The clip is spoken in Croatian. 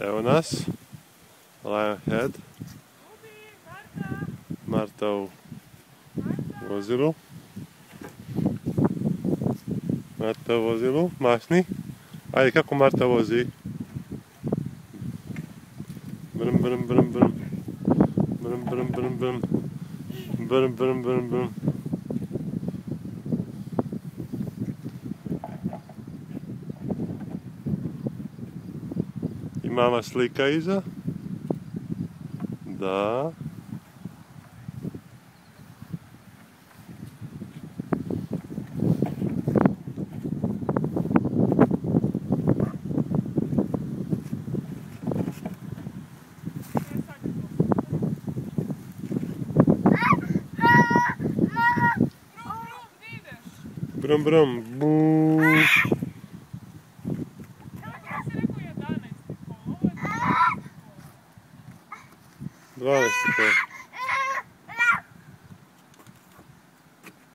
Evo nas, Lionhead, Marta u vozilu. Marta u vozilu, mašni. Ajde, kako Marta vozi? Brm, brm, brm, brm. Brm, brm, brm, brm. Brm, brm, brm, brm. I mama slika iza. Da. Brum, brum, buuu. Kako si rekao 11 kola? Ovo je 12 kola. 12 kola.